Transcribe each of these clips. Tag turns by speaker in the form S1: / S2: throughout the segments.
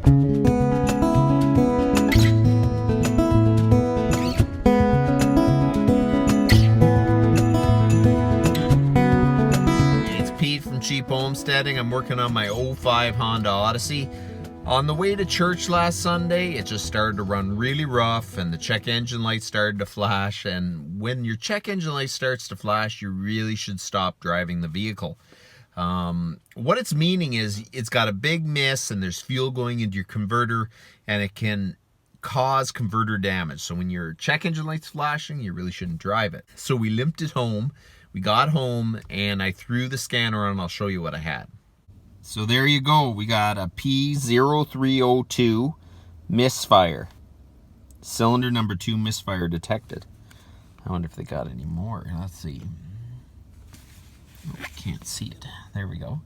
S1: Cheap Homesteading. I'm working on my 05 Honda Odyssey. On the way to church last Sunday, it just started to run really rough and the check engine light started to flash. And when your check engine light starts to flash, you really should stop driving the vehicle. What it's meaning is it's got a big miss and there's fuel going into your converter and it can cause converter damage. So when your check engine light's flashing, you really shouldn't drive it. So we limped it home. We got home and I threw the scanner on and I'll show you what I had. So there you go. We got a P0302 misfire. Cylinder number 2 misfire detected. I wonder if they got any more. Let's see. Oh, I can't see it. There we go.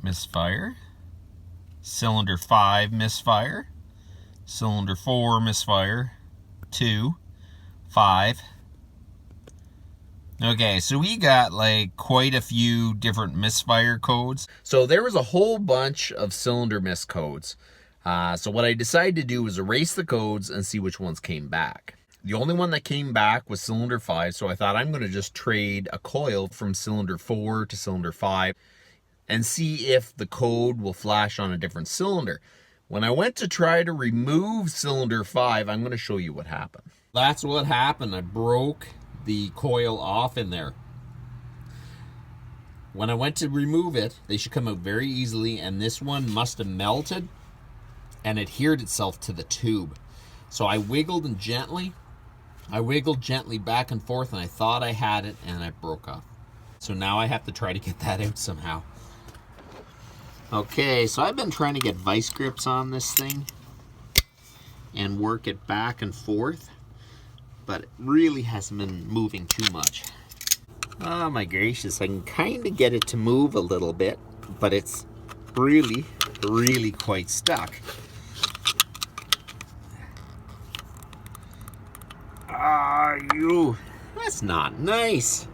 S1: Misfire. Cylinder 5 misfire. Cylinder 4 misfire. 2. 5. Okay, so we got like quite a few different misfire codes. So there was a whole bunch of cylinder miss codes. So what I decided to do was erase the codes and see which ones came back. The only one that came back was cylinder 5, so I thought I'm going to just trade a coil from cylinder 4 to cylinder 5 and see if the code will flash on a different cylinder. When I went to try to remove cylinder 5, I'm going to show you what happened. That's what happened. I broke the coil off in there. When I went to remove it, they should come out very easily, and this one must have melted and adhered itself to the tube. So I wiggled gently back and forth, and I thought I had it, and it broke off. So now I have to try to get that out somehow. Okay, so I've been trying to get vice grips on this thing and work it back and forth, but it really hasn't been moving too much. Oh my gracious, I can kind of get it to move a little bit, but it's really quite stuck. That's not nice.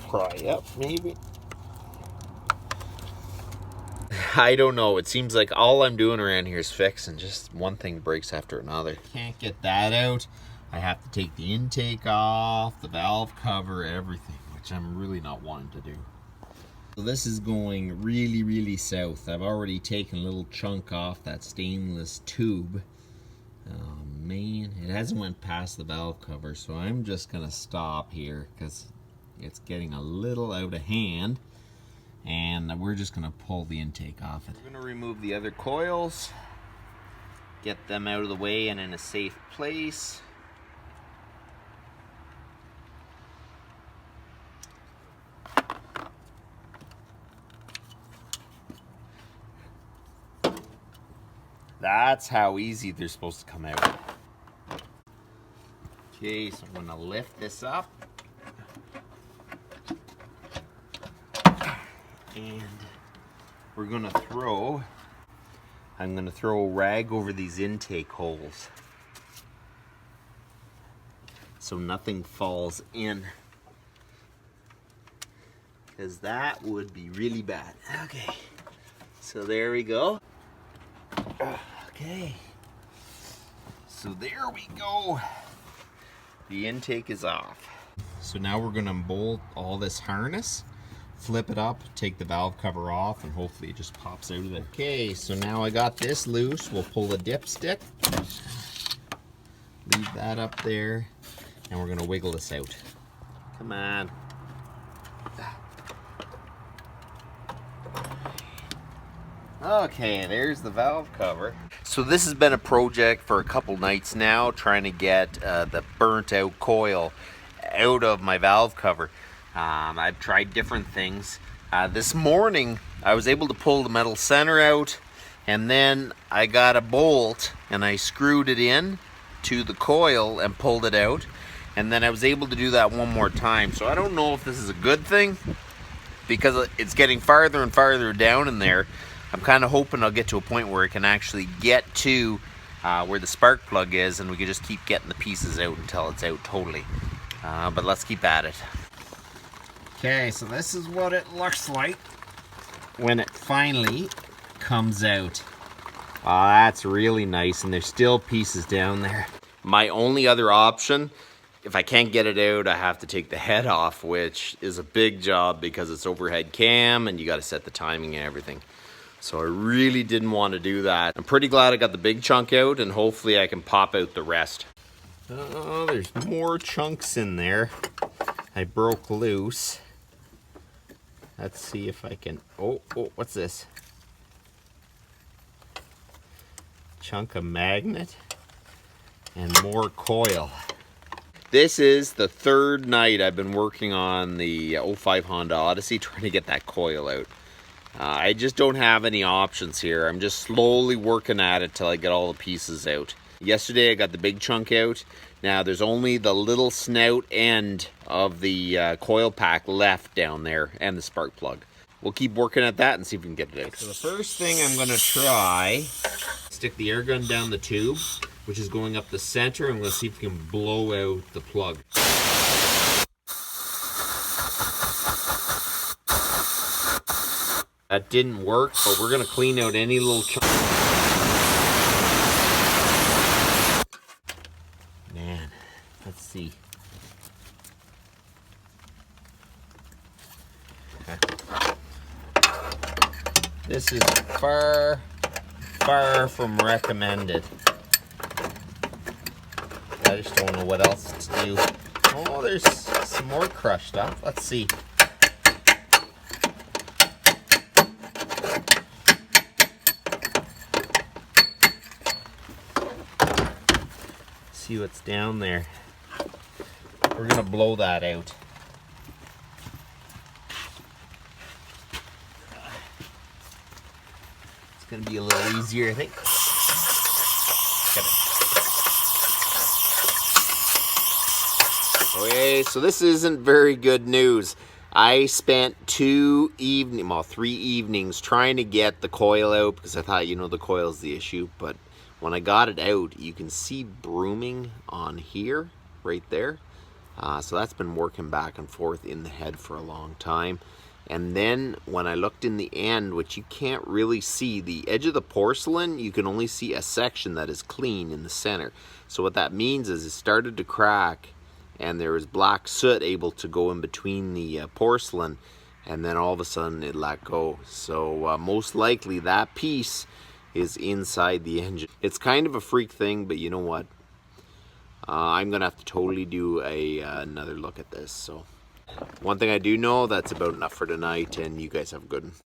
S1: Pry up, maybe. I don't know. It seems like all I'm doing around here is fixing. Just one thing breaks after another. Can't get that out. I have to take the intake off, the valve cover, everything, which I'm really not wanting to do. So this is going really south. I've already taken a little chunk off that stainless tube. Oh man, it hasn't went past the valve cover, so I'm just gonna stop here because it's getting a little out of hand. And we're just going to pull the intake off it. We're going to remove the other coils, get them out of the way and in a safe place. That's how easy they're supposed to come out. Okay, so I'm going to lift this up. And we're gonna I'm gonna throw a rag over these intake holes so nothing falls in, because that would be really bad. Okay, so there we go. Okay, so there we go. The intake is off. So now we're gonna bolt all this harness, flip it up, take the valve cover off, and hopefully it just pops out of it. Okay, so now I got this loose. We'll pull the dipstick, leave that up there, and we're gonna wiggle this out. Come on. Okay, there's the valve cover. So this has been a project for a couple nights now, trying to get the burnt out coil out of my valve cover. I've tried different things. This morning I was able to pull the metal center out, and then I got a bolt and I screwed it in to the coil and pulled it out, and then I was able to do that one more time. So I don't know if this is a good thing, because it's getting farther and farther down in there. I'm kind of hoping I'll get to a point where it can actually get to where the spark plug is, and we can just keep getting the pieces out until it's out totally. But let's keep at it. Okay, so this is what it looks like when it finally comes out. Oh, that's really nice, and there's still pieces down there. My only other option, if I can't get it out, I have to take the head off, which is a big job because it's overhead cam and you got to set the timing and everything. So I really didn't want to do that. I'm pretty glad I got the big chunk out, and hopefully I can pop out the rest. Oh, there's more chunks in there. I broke loose. Let's see if I can, oh, what's this? Chunk of magnet and more coil. This is the third night I've been working on the 05 Honda Odyssey trying to get that coil out. I just don't have any options here. I'm just slowly working at it till I get all the pieces out. Yesterday I got the big chunk out. Now there's only the little snout end of the coil pack left down there and the spark plug. We'll keep working at that and see if we can get it out. So the first thing I'm going to try, stick the air gun down the tube, which is going up the center. I'm going to see if we can blow out the plug. That didn't work, but we're going to clean out any little chunk. Man, let's see. Okay. This is far from recommended. I just don't know what else to do. Oh, there's some more crushed up. Let's see. See what's down there. We're gonna blow that out. It's gonna be a little easier, I think. Okay, so this isn't very good news. I spent 3 evenings trying to get the coil out because I thought, the coil's the issue, but when I got it out, you can see brooming on here, right there. So that's been working back and forth in the head for a long time. And then when I looked in the end, which you can't really see, the edge of the porcelain, you can only see a section that is clean in the center. So what that means is it started to crack and there was black soot able to go in between the porcelain, and then all of a sudden it let go. So most likely that piece is inside the engine. It's kind of a freak thing, but you know what? I'm gonna have to totally do another look at this. So one thing I do know, that's about enough for tonight, and you guys have a good one.